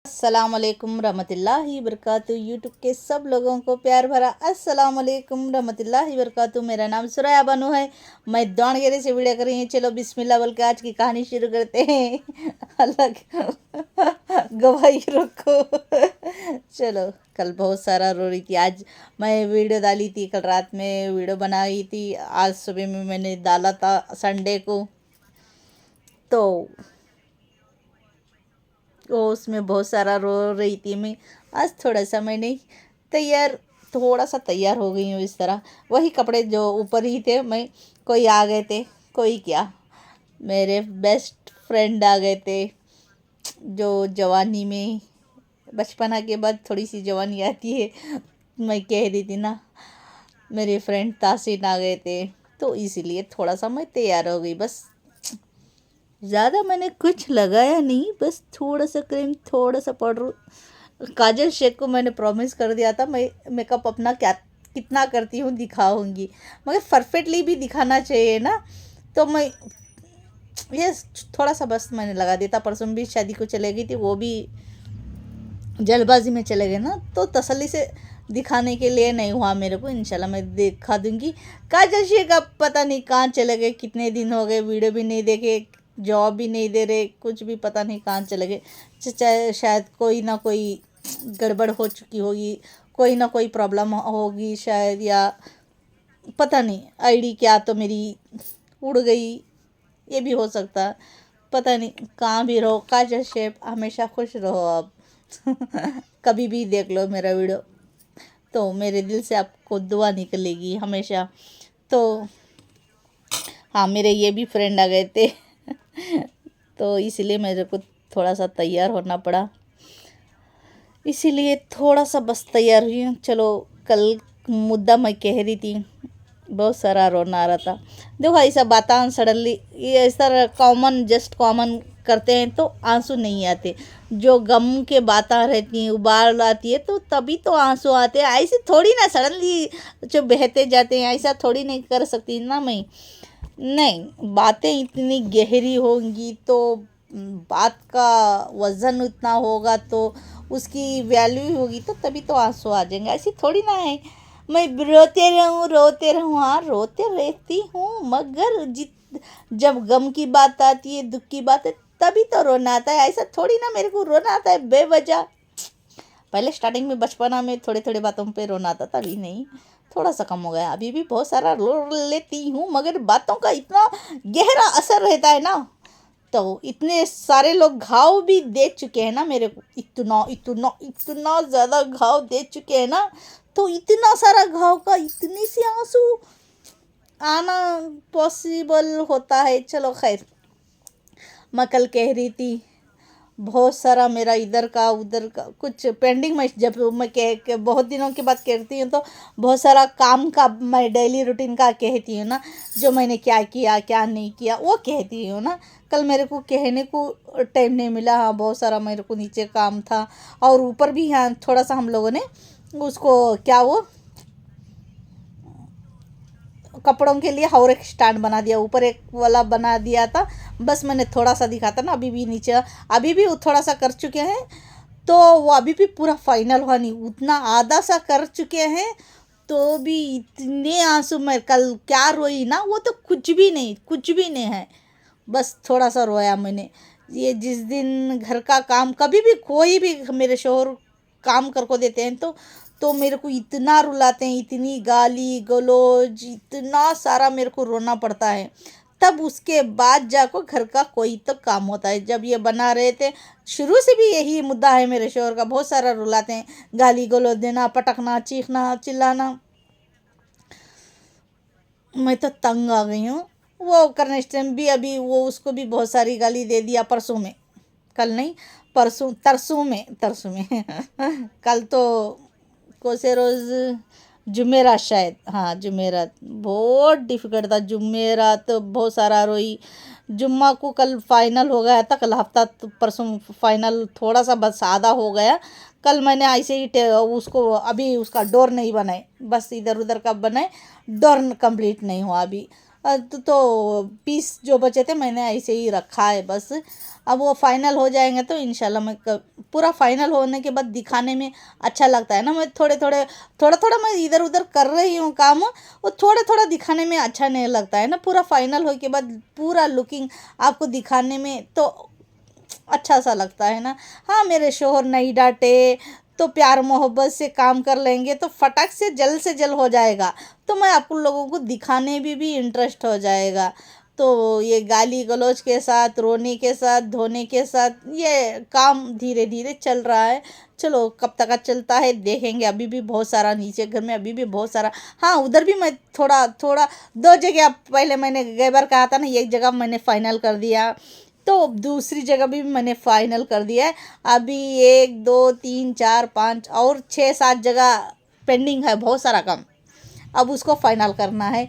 अस्सलाम वालेकुम रहमतुल्लाहि बरकातुहू। यूट्यूब के सब लोगों को प्यार भरा अस्सलाम वालेकुम रहमतुल्लाहि बरकातुहू। मेरा नाम सुरैया बानो है। मैं दावणगेरे से वीडियो कर रही हूँ। चलो बिस्मिल्लाह बोल के आज की कहानी शुरू करते हैं। अल्लाह गवाही रखो। चलो, कल बहुत सारा रो रही थी। आज मैं वीडियो डाली थी, कल रात में वीडियो बनाई थी, आज सुबह में मैंने डाला था संडे को। तो वो उसमें बहुत सारा रो रही थी मैं। आज थोड़ा सा मैंने तैयार थोड़ा सा तैयार हो गई हूँ। इस तरह वही कपड़े जो ऊपर ही थे, मैं कोई आ गए थे, कोई क्या, मेरे बेस्ट फ्रेंड आ गए थे। जो जवानी में बचपना के बाद थोड़ी सी जवानी आती है, मैं कह रही थी ना, मेरे फ्रेंड तासीन आ गए थे, तो इसीलिए थोड़ा सा मैं तैयार हो गई। बस ज़्यादा मैंने कुछ लगाया नहीं, बस थोड़ा सा क्रीम, थोड़ा सा पाउडर, काजल शेख को मैंने प्रॉमिस कर दिया था मैं मेकअप अपना क्या कितना करती हूँ दिखाऊंगी, मगर परफेक्टली भी दिखाना चाहिए ना। तो मैं ये थोड़ा सा बस मैंने लगा दिया था। परसों भी शादी को चले गई थी, वो भी जल्दबाजी में चले गए ना, तो तसल्ली से दिखाने के लिए नहीं हुआ मेरे को। इंशाल्लाह मैं दिखा दूंगी। काजल शेख का पता नहीं कहाँ चले गए, कितने दिन हो गए, वीडियो भी नहीं देखे, जॉब भी नहीं दे रहे, कुछ भी पता नहीं कहाँ चले गए। चाहे शायद कोई ना कोई गड़बड़ हो चुकी होगी, कोई ना कोई प्रॉब्लम होगी शायद, या पता नहीं आईडी क्या तो मेरी उड़ गई, ये भी हो सकता। पता नहीं, कहाँ भी रहो काजल शेख, हमेशा खुश रहो आप। कभी भी देख लो मेरा वीडियो, तो मेरे दिल से आपको दुआ निकलेगी हमेशा। तो हाँ, मेरे ये भी फ्रेंड आ गए थे। तो इसीलिए मेरे को थोड़ा सा तैयार होना पड़ा, इसीलिए थोड़ा सा बस तैयार हुई हूँ। चलो, कल मुद्दा मैं कह रही थी, बहुत सारा रोना आ रहा था। देखो, ऐसा बात सडनली ये ऐसा कॉमन, जस्ट कॉमन करते हैं तो आंसू नहीं आते। जो गम के बातें रहती हैं, उबाल आती है, तो तभी तो आंसू आते हैं। ऐसे थोड़ी ना सडनली जो बहते जाते हैं, ऐसा थोड़ी नहीं कर सकती ना मैं। नहीं, बातें इतनी गहरी होंगी तो बात का वज़न उतना होगा, तो उसकी वैल्यू होगी, तो तभी तो आंसू आ जाएंगे। ऐसी थोड़ी ना है मैं रोते रहूँ। हाँ, रोते रहती हूँ, मगर जब गम की बात आती है, दुख की बात है, तभी तो रोना आता है। ऐसा थोड़ी ना मेरे को रोना आता है बेवजह। पहले स्टार्टिंग में बचपना में थोड़े थोड़े बातों पे रोना आता था, अभी नहीं, थोड़ा सा कम हो गया। अभी भी बहुत सारा रो लेती हूँ, मगर बातों का इतना गहरा असर रहता है ना, तो इतने सारे लोग घाव भी दे चुके हैं ना मेरे को, इतना इतना इतना ज़्यादा घाव दे चुके हैं ना, तो इतना सारा घाव का इतनी सी आंसू आना पॉसिबल होता है। चलो खैर, मैं कल कह रही थी, बहुत सारा मेरा इधर का उधर का कुछ पेंडिंग में, जब मैं कह बहुत दिनों के बाद कहती हूँ, तो बहुत सारा काम का मैं डेली रूटीन का कहती हूँ ना, जो मैंने क्या किया क्या नहीं किया वो कहती हूँ ना। कल मेरे को कहने को टाइम नहीं मिला। हाँ, बहुत सारा मेरे को नीचे काम था, और ऊपर भी हाँ थोड़ा सा हम लोगों ने उसको क्या वो कपड़ों के लिए और एक स्टैंड बना दिया, ऊपर एक वाला बना दिया था। बस मैंने थोड़ा सा दिखा था ना, अभी भी नीचे, अभी भी थोड़ा सा कर चुके हैं, तो वो अभी भी पूरा फाइनल हुआ नहीं, उतना आधा सा कर चुके हैं। तो भी इतने आंसू, मैं कल क्या रोई ना, वो तो कुछ भी नहीं, कुछ भी नहीं है। बस थोड़ा सा रोया मैंने। ये जिस दिन घर का काम, कभी भी कोई भी मेरे शोहर काम कर को देते हैं, तो मेरे को इतना रुलाते हैं, इतनी गाली गलौज, इतना सारा मेरे को रोना पड़ता है। तब उसके बाद जाकर घर का कोई तो काम होता है। जब ये बना रहे थे, शुरू से भी यही मुद्दा है मेरे शोहर का, बहुत सारा रुलाते हैं, गाली गलौज देना, पटकना, चीखना, चिल्लाना। मैं तो तंग आ गई हूँ। वो करने टाइम भी अभी वो उसको भी बहुत सारी गाली दे दिया परसों में, कल नहीं, परसों तरसों में कल तो कौन से रोज़, जुमेरात शायद, हाँ जुमेरात, बहुत डिफ़िकल्ट था जुमेरात, तो बहुत सारा रोई। जुम्मा को कल फाइनल हो गया था, कल हफ्ता तो परसों फाइनल थोड़ा सा बस आधा हो गया। कल मैंने ऐसे ही उसको अभी उसका डोर नहीं बनाए, बस इधर उधर का बनाए, डोर कंप्लीट नहीं हुआ अभी। तो पीस जो बचे थे मैंने ऐसे ही रखा है बस। अब वो फाइनल हो जाएंगे तो इंशाल्लाह मैं पूरा फाइनल होने के बाद दिखाने में अच्छा लगता है ना। मैं थोड़ा थोड़ा मैं इधर उधर कर रही हूँ काम, वो थोड़ा थोड़ा दिखाने में अच्छा नहीं लगता है ना। पूरा फाइनल हो के बाद पूरा लुकिंग आपको दिखाने में तो अच्छा सा लगता है ना। हाँ, मेरे शोहर नहीं डांटे तो प्यार मोहब्बत से काम कर लेंगे तो फटाक से जल हो जाएगा, तो मैं आप लोगों को दिखाने भी इंटरेस्ट हो जाएगा। तो ये गाली गलौज के साथ, रोने के साथ, धोने के साथ ये काम धीरे धीरे चल रहा है। चलो कब तक का चलता है देखेंगे। अभी भी बहुत सारा नीचे घर में, अभी भी बहुत सारा। हाँ, उधर भी मैं थोड़ा थोड़ा दो जगह पहले मैंने गए बार कहा था ना, एक जगह मैंने फाइनल कर दिया, तो दूसरी जगह भी मैंने फाइनल कर दिया है। अभी 1 2 3 4 5 और 6 7 जगह पेंडिंग है, बहुत सारा काम अब उसको फाइनल करना है।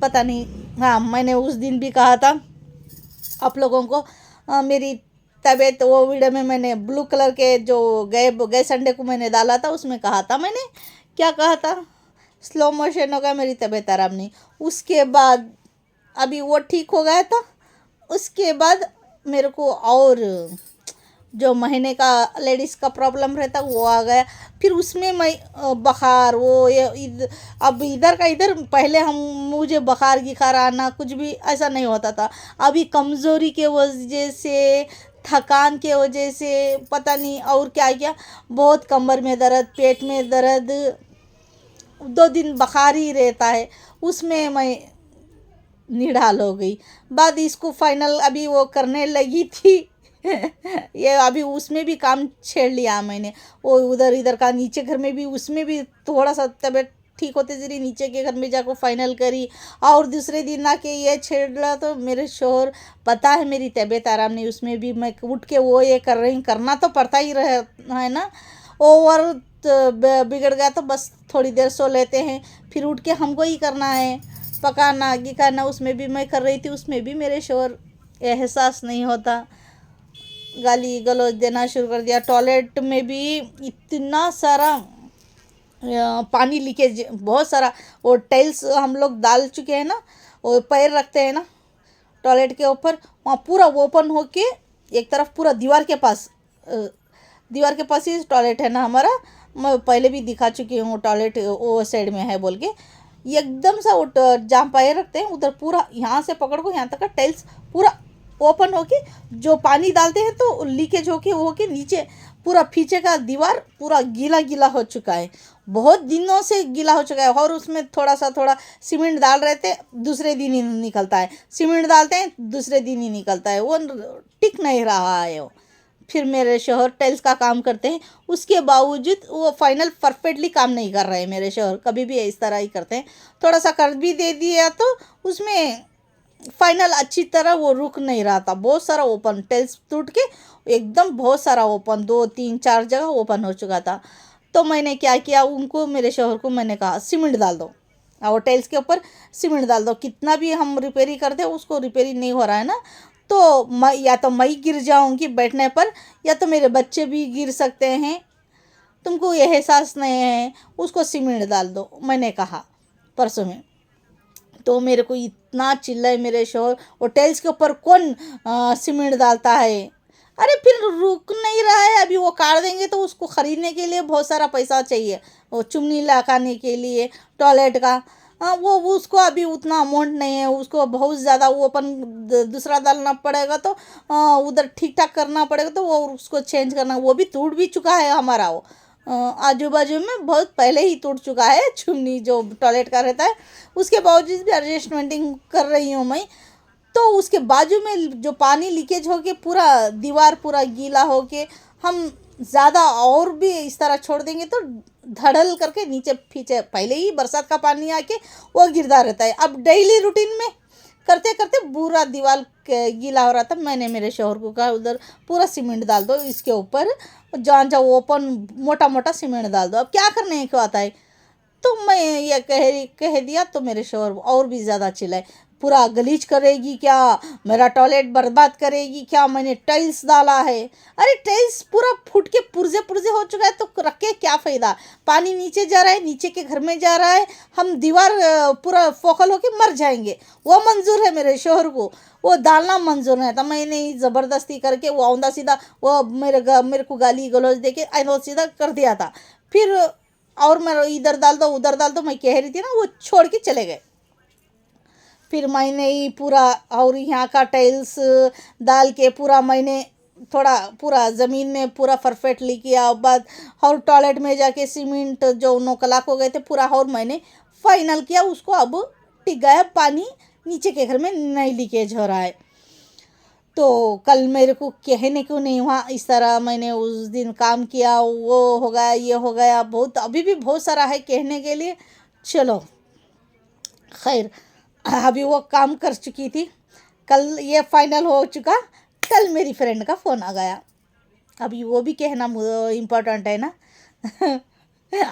पता नहीं। हाँ, मैंने उस दिन भी कहा था आप लोगों को, मेरी तबीयत, वो वीडियो में मैंने ब्लू कलर के जो गए गए संडे को मैंने डाला था, उसमें कहा था मैंने, क्या कहा था, स्लो मोशन हो गया, मेरी तबीयत आराम नहीं। उसके बाद अभी वो ठीक हो गया था, उसके बाद मेरे को और जो महीने का लेडीज़ का प्रॉब्लम रहता वो आ गया। फिर उसमें मैं बुखार वो ये अब इधर का इधर, पहले हम मुझे बुखार गिखार आना कुछ भी ऐसा नहीं होता था। अभी कमज़ोरी के वजह से, थकान के वजह से, पता नहीं और क्या क्या, बहुत कमर में दर्द, पेट में दर्द, 2 दिन बुखार ही रहता है। उसमें मैं निढाल हो गई। बाद इसको फाइनल अभी वो करने लगी थी ये अभी उसमें भी काम छेड़ लिया मैंने। वो उधर इधर का नीचे घर में भी, उसमें भी थोड़ा सा तबीयत ठीक होते जरी नीचे के घर में जाकर फाइनल करी। और दूसरे दिन आके ये छेड़ा तो मेरे शोहर, पता है मेरी तबीयत आराम नहीं, उसमें भी मैं उठ के वो ये कर रही हूँ, करना तो पड़ता ही रहे है ना। ओवर बिगड़ गया तो बस थोड़ी देर सो लेते हैं, फिर उठ के हमको ही करना है, पकाना गिकाना उसमें भी मैं कर रही थी, उसमें भी मेरे शोहर एहसास नहीं होता, गाली गलौज देना शुरू कर दिया। टॉयलेट में भी इतना सारा पानी लीकेज, बहुत सारा। वो टाइल्स हम लोग डाल चुके हैं ना, वो पैर रखते हैं ना टॉयलेट के ऊपर, वहाँ पूरा ओपन होके एक तरफ पूरा दीवार के पास ही टॉयलेट है ना हमारा। मैं पहले भी दिखा चुकी हूँ टॉयलेट वो साइड में है बोल के। एकदम सा वो जहाँ पैर रखते हैं उधर पूरा यहाँ से पकड़ को यहाँ तक का टाइल्स पूरा ओपन होके, जो पानी डालते हैं तो लीकेज होके वो के नीचे पूरा पीछे का दीवार पूरा गीला गीला हो चुका है, बहुत दिनों से गीला हो चुका है। और उसमें थोड़ा सीमेंट डाल रहे थे, दूसरे दिन ही निकलता है, सीमेंट डालते हैं दूसरे दिन ही निकलता है, वो टिक नहीं रहा है वो। फिर मेरे शोहर टाइल्स का काम करते हैं, उसके बावजूद वो फाइनल परफेक्टली काम नहीं कर रहे हैं मेरे शोहर, कभी भी इस तरह ही करते हैं। थोड़ा सा कर भी दे दिया तो उसमें फाइनल अच्छी तरह वो रुक नहीं रहा था, बहुत सारा ओपन टाइल्स टूट के एकदम बहुत सारा ओपन, 2 3 4 जगह ओपन हो चुका था। तो मैंने क्या किया, उनको मेरे शोहर को मैंने कहा सीमेंट डाल दो और टाइल्स के ऊपर सीमेंट डाल दो, कितना भी हम रिपेयरिंग करते उसको रिपेयरिंग नहीं हो रहा है ना। तो मैं या तो मैं गिर जाऊंगी बैठने पर, या तो मेरे बच्चे भी गिर सकते हैं, तुमको ये एहसास नहीं है, उसको सीमेंट डाल दो मैंने कहा परसों में। तो मेरे को इतना चिल्लाए मेरे शोहर, वो टाइल्स के ऊपर कौन सीमेंट डालता है। अरे फिर रुक नहीं रहा है, अभी वो काट देंगे तो उसको ख़रीदने के लिए बहुत सारा पैसा चाहिए, वो चिमनी लगाने के लिए टॉयलेट का। वो उसको अभी उतना अमाउंट नहीं है, उसको बहुत ज़्यादा वो अपन दूसरा डालना पड़ेगा, तो उधर ठीक ठाक करना पड़ेगा, तो वो उसको चेंज करना, वो भी टूट भी चुका है हमारा वो आजू बाजू में बहुत पहले ही टूट चुका है चिमनी जो टॉयलेट का रहता है। उसके बावजूद भी एडजस्टमेंटिंग कर रही हूँ मैं। तो उसके बाजू में जो पानी लीकेज होके पूरा दीवार पूरा गीला होके, हम ज़्यादा और भी इस तरह छोड़ देंगे तो धड़ल करके नीचे पीछे, पहले ही बरसात का पानी आके वो गिरता रहता है। अब डेली रूटीन में करते करते पूरा दीवार गीला हो रहा था। मैंने मेरे शोहर को कहा उधर पूरा सीमेंट डाल दो इसके ऊपर, जहाँ जहाँ ओपन मोटा मोटा सीमेंट डाल दो, अब क्या करने को आता है। तो मैं ये कह दिया तो मेरे शोहर और भी ज़्यादा चिल्लाए, पूरा गलीज करेगी क्या, मेरा टॉयलेट बर्बाद करेगी क्या, मैंने टाइल्स डाला है। अरे टाइल्स पूरा फूट के पुर्जे पुर्जे हो चुका है तो रख के क्या फ़ायदा, पानी नीचे जा रहा है, नीचे के घर में जा रहा है, हम दीवार पूरा फोकल होके मर जाएंगे। वो मंजूर है मेरे शोहर को, वो डालना मंजूर नहीं था। मैंने ही ज़बरदस्ती करके वो औंधा सीधा वो मेरे को गाली गलौज दे के ऐसा सीधा कर दिया था। फिर और मैं इधर डाल दो उधर डाल दो मैं कह रही थी ना, वो छोड़ के चले गए। फिर मैंने ही पूरा और यहाँ का टाइल्स डाल के पूरा मैंने थोड़ा पूरा ज़मीन में पूरा परफेक्टली किया। बाद और टॉयलेट में जाके सीमेंट जो 9 कलाक हो गए थे पूरा और मैंने फाइनल किया उसको। अब टिक गया, पानी नीचे के घर में नहीं लीकेज हो रहा है। तो कल मेरे को कहने क्यों नहीं हुआ, इस तरह मैंने उस दिन काम किया, वो हो गया ये हो गया, बहुत अभी भी बहुत सारा है कहने के लिए। चलो खैर, अभी वो काम कर चुकी थी, कल ये फाइनल हो चुका। कल मेरी फ्रेंड का फ़ोन आ गया, अभी वो भी कहना इम्पोर्टेंट है ना।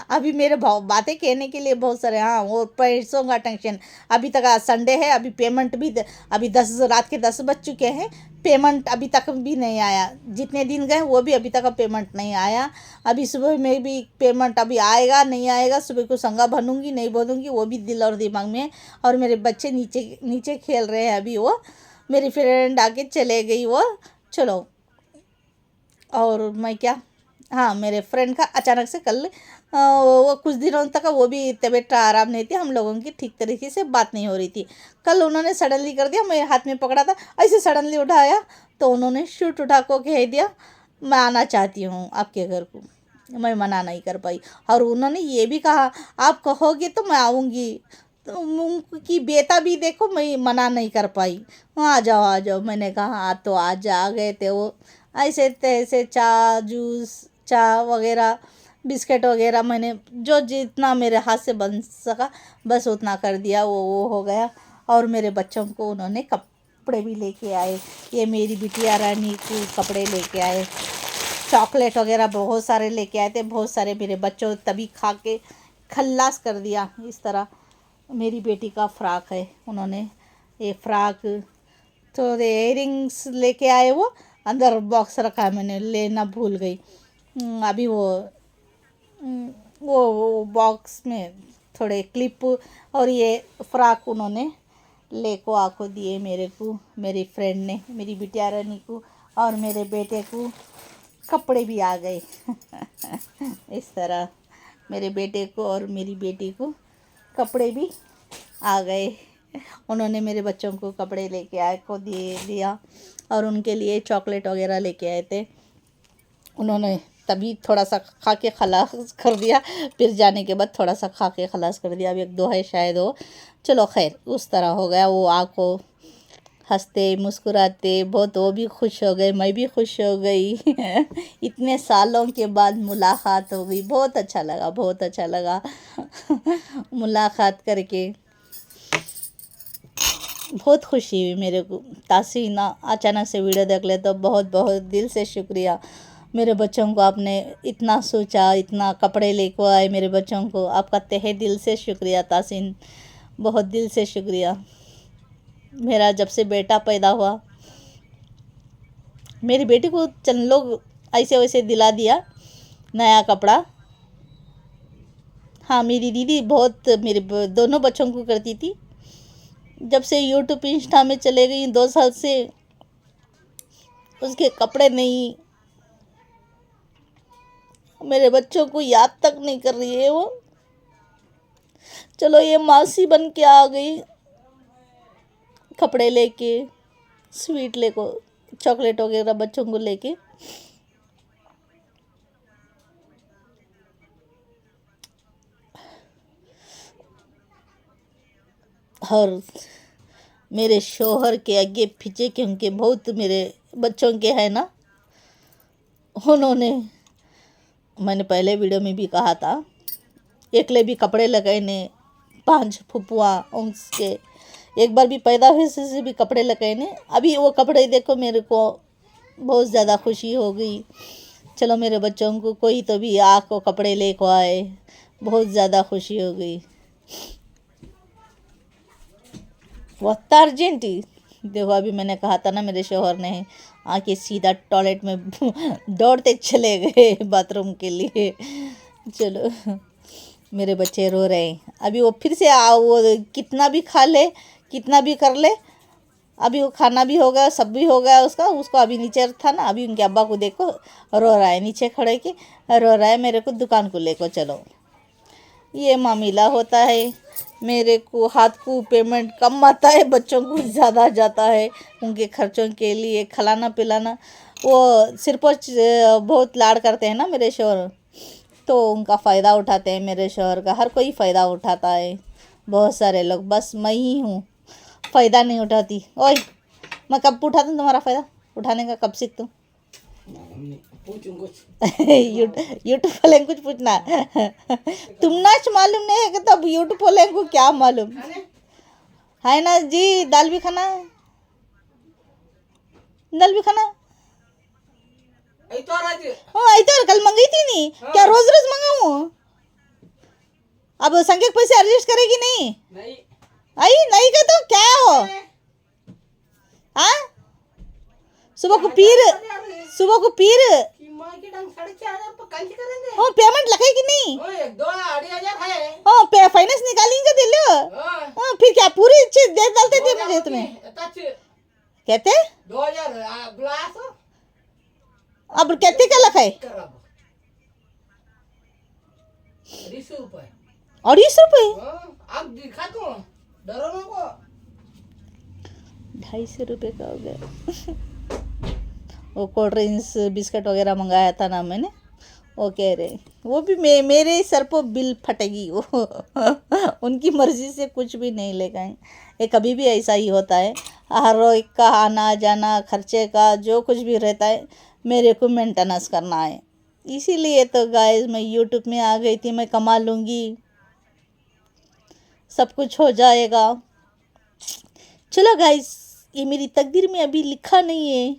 अभी मेरे बातें कहने के लिए बहुत सारे। हाँ, वो पैसों का टेंशन। अभी तक आज संडे है, अभी पेमेंट भी अभी रात के 10 बज चुके हैं, पेमेंट अभी तक भी नहीं आया। जितने दिन गए वो भी अभी तक पेमेंट नहीं आया। अभी सुबह में भी पेमेंट अभी आएगा नहीं आएगा, सुबह को संगा भरूंगी नहीं भरूंगी वो भी दिल और दिमाग में है। और मेरे बच्चे नीचे नीचे खेल रहे हैं अभी। वो मेरी फ्रेंड आके चले गई वो। चलो, और मैं क्या, हाँ मेरे फ्रेंड का अचानक से कल वो कुछ दिनों तक वो भी तबीयत आराम नहीं थी, हम लोगों की ठीक तरीके से बात नहीं हो रही थी। कल उन्होंने सडनली कर दिया, मेरे हाथ में पकड़ा था ऐसे सडनली उठाया तो उन्होंने शूट उठा को कह दिया मैं आना चाहती हूँ आपके घर को। मैं मना नहीं कर पाई और उन्होंने ये भी कहा आप कहोगे तो मैं आऊँगी। तो उनकी बेटा भी देखो, मैं मना नहीं कर पाई, आ जाओ आ जाओ। मैंने कहा हाँ, तो आज आ गए थे वो। ऐसे तैसे चा जूस चा वगैरह बिस्किट वगैरह मैंने जो जितना मेरे हाथ से बन सका बस उतना कर दिया, वो हो गया। और मेरे बच्चों को उन्होंने कपड़े भी लेके आए, ये मेरी बिटिया रानी को कपड़े लेके आए, चॉकलेट वगैरह बहुत सारे लेके आए थे, बहुत सारे मेरे बच्चों तभी खा के खल्लास कर दिया। इस तरह मेरी बेटी का फ्रॉक है, उन्होंने ये फ्रॉक तो इयरिंग्स लेके आए, वो अंदर बॉक्स रखा है, मैंने लेना भूल गई। अभी वो बॉक्स में थोड़े क्लिप और ये फ्रॉक उन्होंने लेको आको दिए मेरे को, मेरी फ्रेंड ने, मेरी बिटिया रानी को। और मेरे बेटे को कपड़े भी आ गए। इस तरह मेरे बेटे को और मेरी बेटी को कपड़े भी आ गए। उन्होंने मेरे बच्चों को कपड़े लेके आए को दिया और उनके लिए चॉकलेट वगैरह लेके आए थे। उन्होंने तभी थोड़ा सा खा के खलास कर दिया, फिर जाने के बाद थोड़ा सा खा के खलास कर दिया। अब 1-2 है शायद वो। चलो खैर, उस तरह हो गया। वो आँखों हंसते मुस्कुराते बहुत, वो भी खुश हो गए, मैं भी खुश हो गई। इतने सालों के बाद मुलाकात हो गई, बहुत अच्छा लगा, बहुत अच्छा लगा। मुलाकात करके बहुत खुशी हुई मेरे को। तासीना अचानक से वीडियो देख ले तो बहुत बहुत दिल से शुक्रिया। मेरे बच्चों को आपने इतना सोचा, इतना कपड़े लेको आए मेरे बच्चों को, आपका तहे दिल से शुक्रिया तासीन, बहुत दिल से शुक्रिया। मेरा जब से बेटा पैदा हुआ, मेरी बेटी को चंद लोग ऐसे वैसे दिला दिया नया कपड़ा। हाँ, मेरी दीदी बहुत मेरे दोनों बच्चों को करती थी। जब से यूट्यूब इंस्टा में चले गई 2 साल से, उसके कपड़े नहीं, मेरे बच्चों को याद तक नहीं कर रही है वो। चलो, ये मासी बन के आ गई कपड़े लेके, स्वीट लेको, चॉकलेट वगैरह बच्चों को लेके। और मेरे शोहर के आगे पीछे, क्योंकि बहुत मेरे बच्चों के हैं ना, उन्होंने, मैंने पहले वीडियो में भी कहा था, एकले भी कपड़े लगाने, 5 फुफुआ उसके एक बार भी पैदा हुए से भी कपड़े लगाने। अभी वो कपड़े देखो, मेरे को बहुत ज़्यादा खुशी हो गई। चलो, मेरे बच्चों को कोई तो भी आँख को कपड़े ले को आए, बहुत ज़्यादा खुशी हो गई। बहुत अर्जेंट ही। देखो अभी मैंने कहा था ना, मेरे शोहर ने आके सीधा टॉयलेट में दौड़ते चले गए बाथरूम के लिए। चलो, मेरे बच्चे रो रहे हैं। अभी वो फिर से वो कितना भी खा ले, कितना भी कर ले, अभी वो खाना भी हो गया, सब भी हो गया उसका। उसको अभी नीचे था ना, अभी उनके अब्बा को देखो रो रहा है, नीचे खड़े के रो रहा है, मेरे को दुकान को लेको चलो। ये मामला होता है। मेरे को हाथ को पेमेंट कम आता है, बच्चों को ज़्यादा जाता है उनके खर्चों के लिए, खिलाना पिलाना। वो सिर्फ बहुत लाड़ करते हैं ना मेरे शोहर, तो उनका फ़ायदा उठाते हैं। मेरे शोहर का हर कोई फ़ायदा उठाता है, बहुत सारे लोग, बस मैं ही हूँ फ़ायदा नहीं उठाती। ओए, मैं कब उठाता हूँ तुम्हारा फ़ायदा? उठाने का कब सीख तुम? यूट्यूब वाले कुछ पूछना तुम नाच मालूम नहीं है कि तब यूट्यूब वाले को क्या मालूम है ना जी। दाल भी खाना, दाल भी खाना। तो कल मंगाई थी नहीं क्या? रोज रोज मंगाऊं? अब संख्या के पैसे एडजस्ट करेगी नहीं? आई नहीं का तो क्या हो? हाँ, सुबह को पीर हो पेमेंट लगाई कि नहीं? हो फाइनेंस निकालेंगे दिल। फिर क्या पूरी चीज दे डालते थे मुझे तुम्हें? कहते 2000 अब कहते क्या लखा है? 250 रुपये। अब दिखा तो 250 रुपये का हो गया। वो कोल्ड ड्रिंक्स बिस्किट वगैरह मंगाया था ना मैंने, वो कह रहे वो भी मेरे सर पर बिल फटेगी वो। उनकी मर्ज़ी से कुछ भी नहीं ले गए। ये कभी भी ऐसा ही होता है, हर एक का आना जाना, खर्चे का जो कुछ भी रहता है मेरे को मेंटेनेंस करना है। इसीलिए तो गाइस मैं यूट्यूब में आ गई थी, मैं कमा लूँगी, सब कुछ हो जाएगा। चलो गाइस, ये मेरी तकदीर में अभी लिखा नहीं है।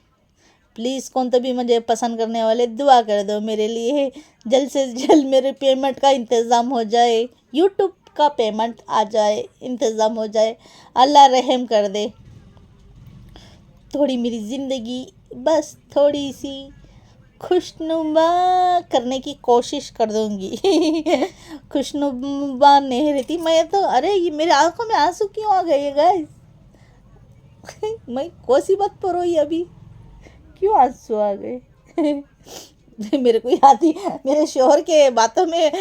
प्लीज़ कौन तो भी मुझे पसंद करने वाले दुआ कर दो मेरे लिए, जल्द से जल्द मेरे पेमेंट का इंतज़ाम हो जाए, यूट्यूब का पेमेंट आ जाए, इंतज़ाम हो जाए, अल्लाह रहम कर दे। थोड़ी मेरी ज़िंदगी बस थोड़ी सी खुशनुमा करने की कोशिश कर दूँगी। खुशनुमा नहीं रहती मैं तो। अरे ये मेरे आंखों में आंसू क्यों आ गए गाइस? मैं कोसी बात पर रोई अभी, क्यों आंसू आ गए? मेरे को याद ही मेरे शोहर के बातों में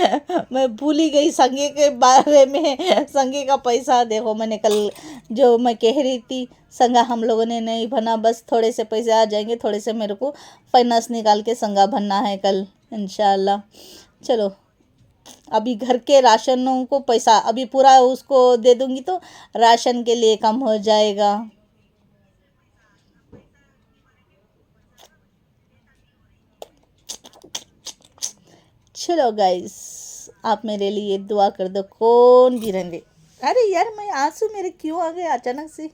मैं भूल ही गई संगे के बारे में। संगे का पैसा देखो, मैंने कल जो मैं कह रही थी, संगा हम लोगों ने नहीं बना, बस थोड़े से पैसे आ जाएंगे, थोड़े से मेरे को फाइनेंस निकाल के संगा भरना है कल इंशाल्लाह। चलो, अभी घर के राशनों को पैसा अभी पूरा उसको दे दूंगी तो राशन के लिए कम हो जाएगा। चलो गाइस, आप मेरे लिए दुआ कर दो, कौन भी रहेंगे। अरे यार, मैं आंसू मेरे क्यों आ गए अचानक से,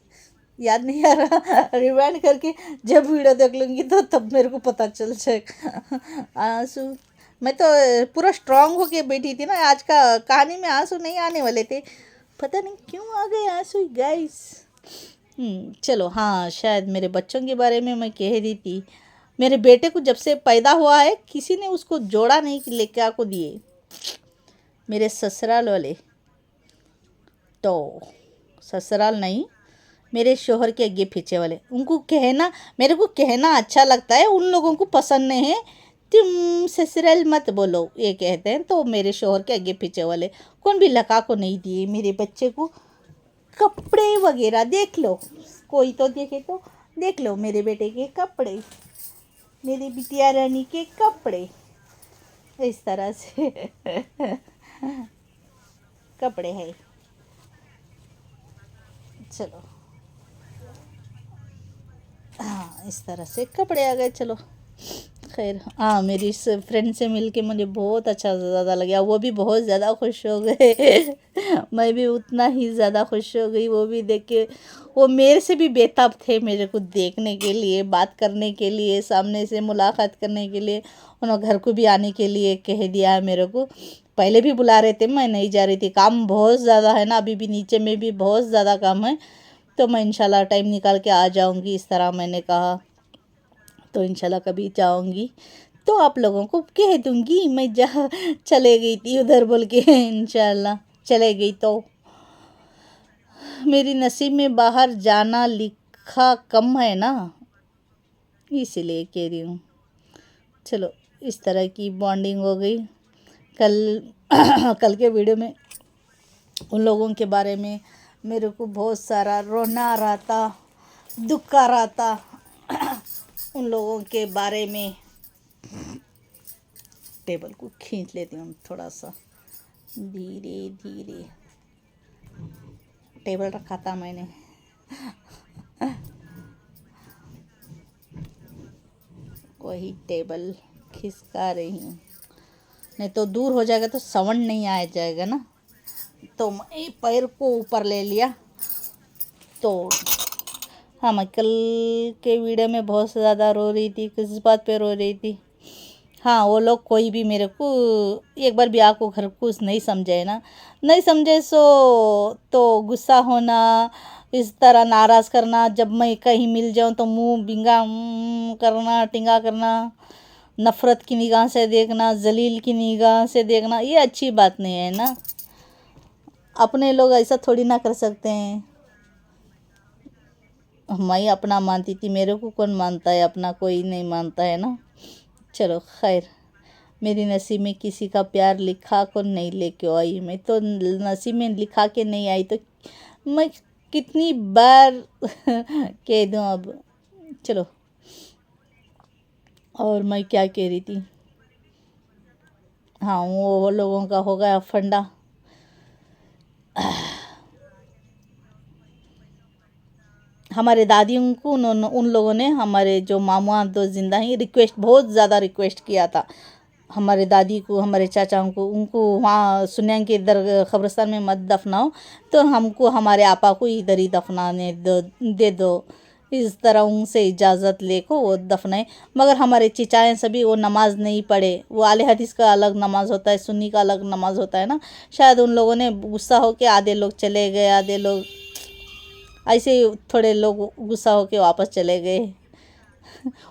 याद नहीं आ रहा। रिवाइंड करके जब वीडियो देख लूँगी तो तब मेरे को पता चल जाएगा। आंसू, मैं तो पूरा स्ट्रांग होके बैठी थी ना, आज का कहानी में आंसू नहीं आने वाले थे, पता नहीं क्यों आ गए आंसू गाइस। चलो, हाँ, शायद मेरे बच्चों के बारे में मैं कह रही थी। मेरे बेटे को जब से पैदा हुआ है किसी ने उसको जोड़ा नहीं कि लेके आको दिए, मेरे ससुराल वाले तो, ससुराल नहीं, मेरे शोहर के आगे पीछे वाले, उनको कहना, मेरे को कहना अच्छा लगता है, उन लोगों को पसंद नहीं है तुम ससुराल मत बोलो, ये कहते हैं। तो मेरे शोहर के आगे पीछे वाले कौन भी लगा को नहीं दिए मेरे बच्चे को कपड़े वगैरह। देख लो, कोई तो देखे तो देख लो, मेरे बेटे के कपड़े, मेरी बिटिया रानी के कपड़े, इस तरह से कपड़े हैं। चलो, हाँ, इस तरह से कपड़े आ गए। चलो खैर, हाँ, मेरी इस फ्रेंड से मिलके मुझे बहुत अच्छा ज़्यादा लगा, वो भी बहुत ज़्यादा खुश हो गए। मैं भी उतना ही ज़्यादा खुश हो गई, वो भी देख के। वो मेरे से भी बेताब थे मेरे को देखने के लिए, बात करने के लिए, सामने से मुलाकात करने के लिए। उन्होंने घर को भी आने के लिए कह दिया है मेरे को, पहले भी बुला रहे थे, मैं नहीं जा रही थी, काम बहुत ज़्यादा है ना, अभी भी नीचे में भी बहुत ज़्यादा काम है, तो मैं इंशाल्लाह टाइम निकाल के आ जाऊंगी, इस तरह मैंने कहा। तो इंशाल्लाह कभी जाऊंगी तो आप लोगों को कह दूंगी मैं जहाँ चले गई थी उधर बोल के। इंशाल्लाह चले गई तो मेरी नसीब में बाहर जाना लिखा कम है ना, इसीलिए कह रही हूँ। चलो इस तरह की बॉन्डिंग हो गई। कल कल के वीडियो में उन लोगों के बारे में मेरे को बहुत सारा रोना आ रहा था, दुख आ रहा था उन लोगों के बारे में। टेबल को खींच लेती हूँ थोड़ा सा, धीरे धीरे। टेबल रखा था मैंने। वही टेबल खिसका रही हूँ, नहीं तो दूर हो जाएगा तो साउंड नहीं आ जाएगा ना। तो मैं पैर को ऊपर ले लिया। तो हाँ, मैं कल के वीडियो में बहुत ज़्यादा रो रही थी। किस बात पे रो रही थी? हाँ, वो लोग कोई भी मेरे को एक बार भी आको घर कुछ नहीं समझे ना, नहीं समझे सो तो गुस्सा होना, इस तरह नाराज़ करना, जब मैं कहीं मिल जाऊँ तो मुंह बिंगा करना, टिंगा करना, नफ़रत की निगाह से देखना, जलील की निगाह से देखना, ये अच्छी बात नहीं है ना। अपने लोग ऐसा थोड़ी ना कर सकते हैं। मैं अपना मानती थी, मेरे को कौन मानता है अपना? कोई नहीं मानता है ना। चलो खैर, मेरी नसीब में किसी का प्यार लिखा को नहीं लेके आई। मैं तो नसीब में लिखा के नहीं आई तो मैं कितनी बार कह दूँ अब। चलो, और मैं क्या कह रही थी? हाँ, वो लोगों का हो गया फंडा। हमारे दादियों को उन लोगों ने, हमारे जो मामा दो जिंदा हैं, रिक्वेस्ट, बहुत ज़्यादा रिक्वेस्ट किया था हमारे दादी को, हमारे चाचाओं को, उनको वहाँ सुन्यां के इधर कब्रिस्तान में मत दफनाओ, तो हमको हमारे आपा को इधर ही दफनाने दे दो। इस तरह उनसे इजाज़त लेको वो दफनाए। मगर हमारे चिचाएँ सभी वो नमाज नहीं पढ़े। वो आले हदीस का अलग नमाज होता है, सुन्नी का अलग नमाज होता है ना। शायद उन लोगों ने गुस्सा हो के आधे लोग चले गए, आधे लोग ऐसे ही, थोड़े लोग गुस्सा हो के वापस चले गए।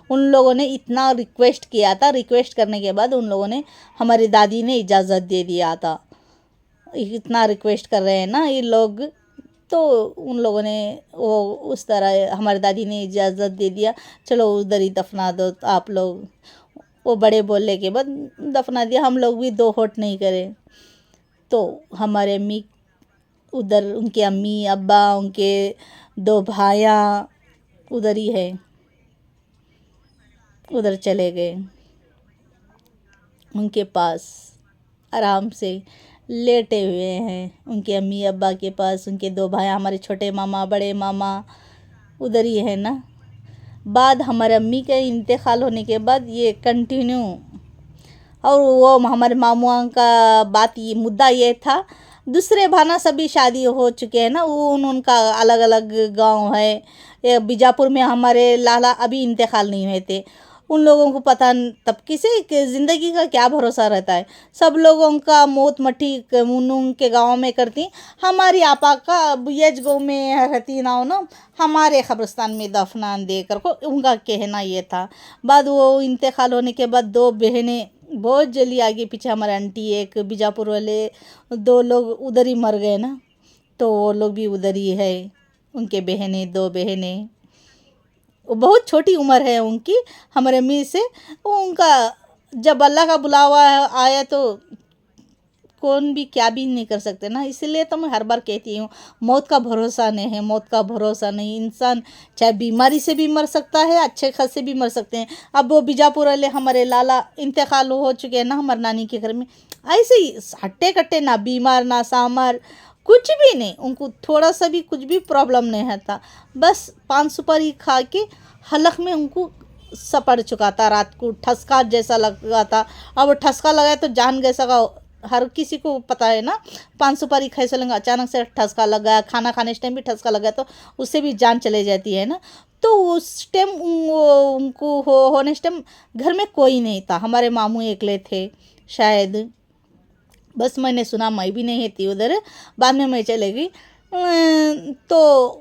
उन लोगों ने इतना रिक्वेस्ट किया था, रिक्वेस्ट करने के बाद उन लोगों ने, हमारी दादी ने इजाज़त दे दिया था। इतना रिक्वेस्ट कर रहे हैं ना ये लोग, तो उन लोगों ने वो उस तरह हमारी दादी ने इजाज़त दे दिया, चलो उधर ही दफना दो आप लोग। वो बड़े बोलने के बाद दफना दिया। हम लोग भी दो होट नहीं करे। तो हमारे अम्मी उधर, उनके अम्मी अब्बा, उनके दो भाइयाँ उधर ही है, उधर चले गए उनके पास, आराम से लेटे हुए हैं उनके अम्मी अब्बा के पास। उनके दो भाई, हमारे छोटे मामा बड़े मामा उधर ही है ना। बाद हमारे अम्मी के इंतकाल होने के बाद ये कंटिन्यू, और वो हमारे मामुआ का बात, ये मुद्दा ये था, दूसरे भाना सभी शादी हो चुके हैं ना, वो उनका अलग अलग गांव है। ये बीजापुर में हमारे लाला अभी इंतकाल नहीं हुए थे। उन लोगों को पता तब किसी के ज़िंदगी का क्या भरोसा रहता है। सब लोगों का मौत मट्टी उनके गांव में करती। हमारी आपा का यज गाँव में रहती ना हो ना, हमारे कब्रिस्तान में दफनान दे कर को, उनका कहना ये था। बाद वो इंतकाल होने के बाद दो बहनें बहुत जल्दी आगे पीछे, हमारे आंटी एक बीजापुर वाले, दो लोग उधर ही मर गए ना, तो वो लोग भी उधर ही है। उनके बहनें, दो बहनें, वो बहुत छोटी उम्र है उनकी हमारे अम्मी से। उनका जब अल्लाह का बुलावा आया तो कौन भी क्या भी नहीं कर सकते ना। इसलिए तो मैं हर बार कहती हूँ, मौत का भरोसा नहीं है, मौत का भरोसा नहीं। इंसान चाहे बीमारी से भी मर सकता है, अच्छे खासे भी मर सकते हैं। अब वो बीजापुर वाले हमारे लाला इंतकाल हो चुके हैं ना हमारे नानी के घर में, ऐसे ही हट्टे कट्टे, ना बीमार ना सामर, कुछ भी नहीं। उनको थोड़ा सा भी कुछ भी प्रॉब्लम नहीं है था। बस पान सुपारी खा के हलक में उनको सपड़ चुका था, रात को ठसका जैसा लगा था। अब ठसका लगाया तो जान कैसा का, हर किसी को पता है ना, पान सुपारी खाए से लगा, अचानक से ठसका लग गया, खाना खाने टाइम भी ठसका लगा तो उससे भी जान चले जाती है ना। तो उस टाइम उनको होने टाइम घर में कोई नहीं था, हमारे मामू अकेले थे शायद। बस मैंने सुना, मैं भी नहीं थी उधर, बाद में मैं चले गई। तो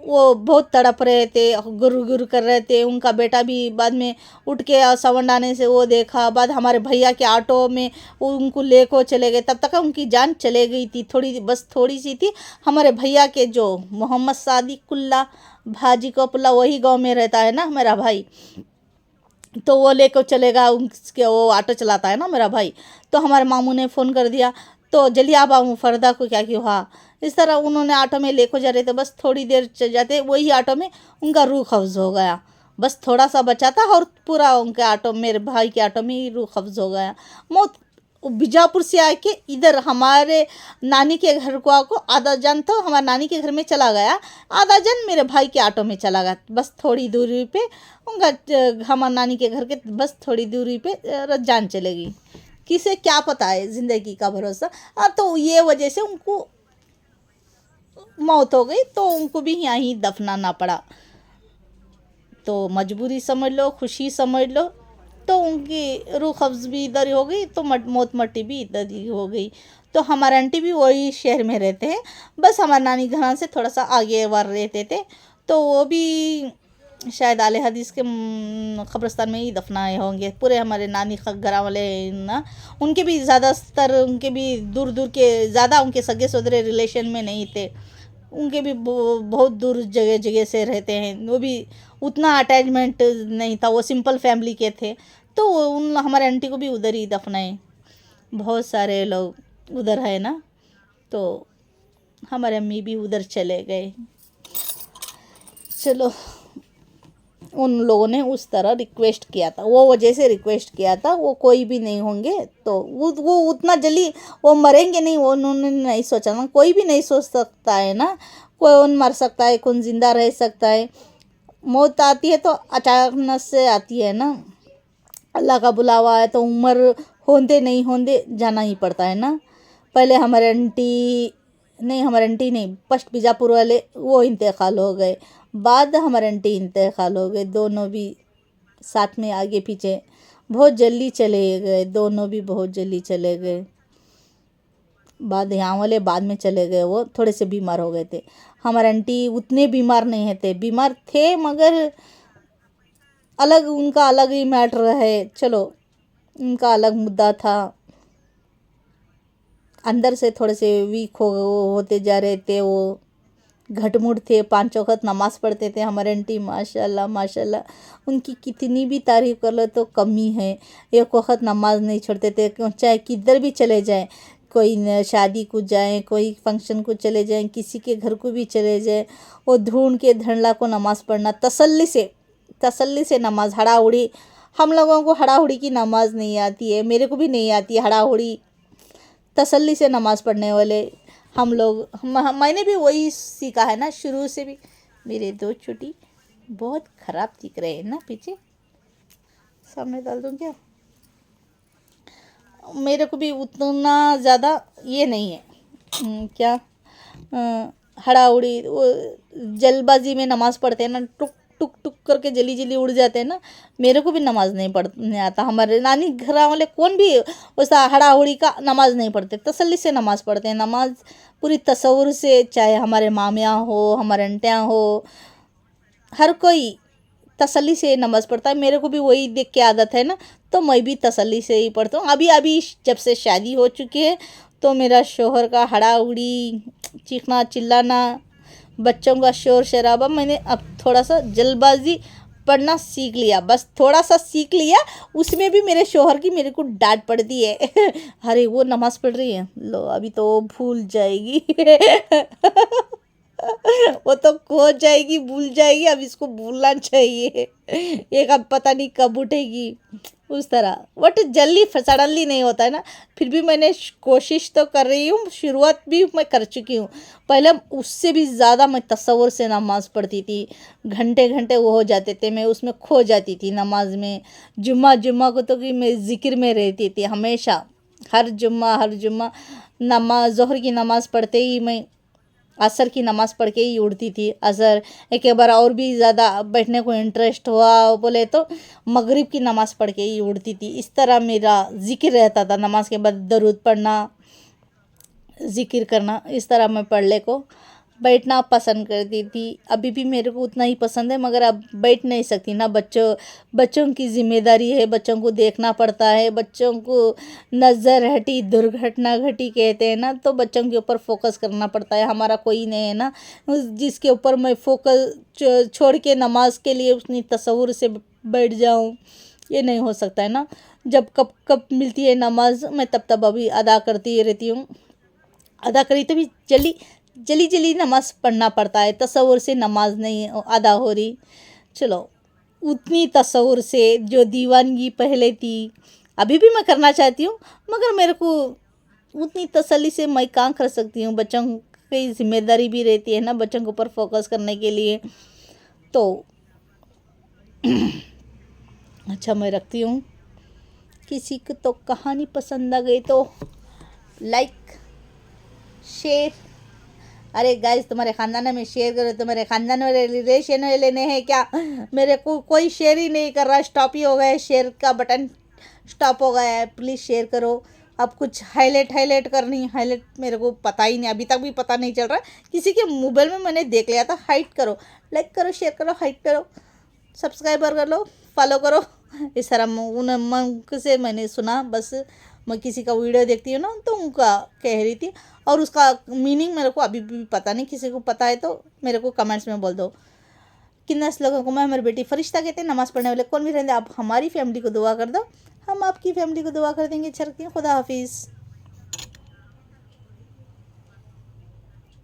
वो बहुत तड़प रहे थे, गुरु गुरु कर रहे थे। उनका बेटा भी बाद में उठ के साउंड आने से वो देखा, बाद हमारे भैया के ऑटो में उनको ले को चले गए। तब तक उनकी जान चले गई थी, थोड़ी बस थोड़ी सी थी। हमारे भैया के जो मोहम्मद सादिकुल्ला भाजी कपुल्ला, वही गांव में रहता है ना मेरा भाई, तो वो लेकर चलेगा। उसके वो ऑटो चलाता है ना मेरा भाई। तो हमारे मामू ने फ़ोन कर दिया, तो जल्दी आप आओ, फरदा को क्या क्यों। हाँ, इस तरह उन्होंने ऑटो में लेको जा रहे थे। बस थोड़ी देर चल जाते वही ऑटो में उनका रूह कब्ज़ हो गया। बस थोड़ा सा बचा था और पूरा उनके ऑटो, मेरे भाई के ऑटो में ही रूह कब्ज़ हो गया। मौत बीजापुर से आके इधर हमारे नानी के घर को आको आधा जन तो हमारे नानी के घर में चला गया, आधा जन मेरे भाई के ऑटो में चला गया। बस थोड़ी दूरी पे उनका हमारे नानी के घर के बस थोड़ी दूरी पे जान चलेगी। किसे क्या पता है ज़िंदगी का भरोसा। तो ये वजह से उनको मौत हो गई, तो उनको भी यहाँ ही दफनाना पड़ा। तो मजबूरी समझ लो, खुशी समझ लो। तो उनकी रूह कब्ज़ भी इधर ही हो गई, तो मौत मट्टी भी इधर ही हो गई। तो हमारे आंटी भी वही शहर में रहते हैं, बस हमारे नानी घर से थोड़ा सा आगे वार रहते थे। तो वो भी शायद आले हदीस के कब्रिस्तान में ही दफनाए होंगे। पूरे हमारे नानी का घर वाले ना, उनके भी ज़्यादातर उनके भी दूर दूर के ज़्यादा उनके सगे सोदरे रिलेशन में नहीं थे। उनके भी बहुत दूर जगह जगह से रहते हैं। वो भी उतना अटैचमेंट नहीं था, वो सिंपल फैमिली के थे। तो उन हमारे आंटी को भी उधर ही दफनाए। बहुत सारे लोग उधर है ना, तो हमारे अम्मी भी उधर चले गए। चलो, उन लोगों ने उस तरह रिक्वेस्ट किया था, वो वजह से रिक्वेस्ट किया था। वो कोई भी नहीं होंगे तो वो उतना जल्दी वो मरेंगे नहीं, वो उन्होंने नहीं सोचा ना। कोई भी नहीं सोच सकता है ना, कौन मर सकता है, कौन जिंदा रह सकता है। मौत आती है तो अचानक से आती है ना, अल्लाह का बुलावा है तो उम्र होंदे नहीं होंदे जाना ही पड़ता है ना। पहले हमारे आंटी नहीं, फर्स्ट बीजापुर वाले वो इंतकाल हो गए, बाद हमारे आंटी इंतकाल हो गए। दोनों भी साथ में आगे पीछे बहुत जल्दी चले गए, दोनों भी बहुत जल्दी चले गए। बाद यहाँ वाले बाद में चले गए, वो थोड़े से बीमार हो गए थे। हमारे आंटी उतने बीमार नहीं थे, बीमार थे मगर अलग, उनका अलग ही मैटर है। चलो, उनका अलग मुद्दा था। अंदर से थोड़े से वीक होते जा रहे थे, वो घटमुट थे। 5 वक्त नमाज़ पढ़ते थे हमारे आंटी, माशाल्लाह माशाल्लाह। उनकी कितनी भी तारीफ़ कर लो तो कमी है। एक वक्त नमाज नहीं छोड़ते थे, चाहे किधर भी चले जाएं, कोई शादी को जाएं, कोई फंक्शन को चले जाएं, किसी के घर को भी चले जाएं, वो ढूंढ के धड़ल्ला को नमाज़ पढ़ना, तसल्ली से नमाज। हड़ाहुड़ी, हम लोगों को हड़ाहुड़ी की नमाज नहीं आती है, मेरे को भी नहीं आती है हड़ाहुड़ी। तसल्ली से नमाज़ पढ़ने वाले हम लोग, मैंने भी वही सीखा है ना शुरू से भी। मेरे 2 छोटी बहुत ख़राब दिख रहे हैं ना, पीछे सामने डाल दूँ क्या। मेरे को भी उतना ज़्यादा ये नहीं है। क्या हड़ाउड़ी, वो जल्दबाजी में नमाज़ पढ़ते हैं ना, टुक टुक टुक करके जल्दी जल्दी उड़ जाते हैं ना। मेरे को भी नमाज नहीं पढ़ने आता। हमारे नानी घर वाले कौन भी वैसा हड़ाहुड़ी का नमाज नहीं पढ़ते, तसल्ली से नमाज पढ़ते हैं। नमाज पूरी तसव्वुर से, चाहे हमारे मामियाँ हो, हमारे आंटियाँ हो, हर कोई तसल्ली से नमाज़ पढ़ता है। मेरे को भी वही देख के आदत है ना, तो मैं भी तसल्ली से ही पढ़ता हूँ। अभी अभी जब से शादी हो चुकी है, तो मेरा शोहर का हड़ाहुड़ी, चीखना चिल्लाना, बच्चों का शोर शराबा, मैंने अब थोड़ा सा जल्दबाजी पढ़ना सीख लिया। बस थोड़ा सा सीख लिया, उसमें भी मेरे शोहर की मेरे को डांट पड़ती है। अरे वो नमाज़ पढ़ रही है, लो अभी तो वो भूल जाएगी। वो तो खो जाएगी, भूल जाएगी, अब इसको भूलना चाहिए। एक अब पता नहीं कब उठेगी, उस तरह। बट जल्दी सडनली नहीं होता है ना। फिर भी मैंने कोशिश तो कर रही हूँ, शुरुआत भी मैं कर चुकी हूँ। पहले उससे भी ज़्यादा मैं तसव्वुर से नमाज़ पढ़ती थी, घंटे घंटे वो हो जाते थे, मैं उसमें खो जाती थी नमाज में। जुम्मा को तो कि मैं ज़िक्र में रहती थी हमेशा। हर जुम्मा नमाज, ज़ोहर की नमाज़ पढ़ते ही मैं असर की नमाज़ पढ़ के ही उड़ती थी। असर एक बार और भी ज़्यादा बैठने को इंटरेस्ट हुआ बोले तो मगरिब की नमाज़ पढ़ के ही उड़ती थी। इस तरह मेरा ज़िक्र रहता था, नमाज के बाद दरूद पढ़ना, ज़िक्र करना, इस तरह मैं पढ़ ले को बैठना पसंद करती थी। अभी भी मेरे को उतना ही पसंद है, मगर अब बैठ नहीं सकती ना। बच्चों की जिम्मेदारी है, बच्चों को देखना पड़ता है, बच्चों को नज़र हटी दुर्घटना घटी कहते हैं ना, तो बच्चों के ऊपर फोकस करना पड़ता है। हमारा कोई नहीं है ना जिसके ऊपर मैं फोकस छोड़ के नमाज के लिए उतनी तसव्वुर से बैठ जाऊं, ये नहीं हो सकता है ना। जब कब कब मिलती है नमाज, मैं तब तब अभी अदा करती रहती हूँ। अदा करी तो भी जल्दी जल्दी जल्दी नमाज पढ़ना पड़ता है, तसव्वुर से नमाज नहीं अदा हो रही। चलो, उतनी तसव्वुर से जो दीवानगी पहले थी, अभी भी मैं करना चाहती हूँ, मगर मेरे को उतनी तसल्ली से मैं कहाँ कर सकती हूँ। बच्चों की जिम्मेदारी भी रहती है ना, बच्चों के ऊपर फोकस करने के लिए। तो अच्छा, मैं रखती हूँ। किसी को तो कहानी पसंद आ गई तो लाइक शेयर, अरे गाइस तुम्हारे ख़ानदान में शेयर करो। तुम्हारे ख़ानदान में रिलेशन लेने हैं क्या? मेरे को कोई शेयर ही नहीं कर रहा। स्टॉप ही हो गया है, शेयर का बटन स्टॉप हो गया है। प्लीज़ शेयर करो। अब कुछ हाईलाइट करनी, हाईलाइट मेरे को पता ही नहीं, अभी तक भी पता नहीं चल रहा। किसी के मोबाइल में मैंने देख लिया था। हाइट करो, लाइक करो, शेयर करो, हाइट करो, सब्सक्राइबर कर लो, फॉलो करो। इस तरह उन मन से मैंने सुना। बस मैं किसी का वीडियो देखती हूँ ना, तो उनका कह रही थी, और उसका मीनिंग मेरे को अभी भी पता नहीं। किसी को पता है तो मेरे को कमेंट्स में बोल दो। किन्ना लोगों को मैं मेरी बेटी फरिश्ता कहते हैं। नमाज़ पढ़ने वाले कौन भी रहते, आप हमारी फैमिली को दुआ कर दो, हम आपकी फैमिली को दुआ कर देंगे। चल के खुदा हाफिज़।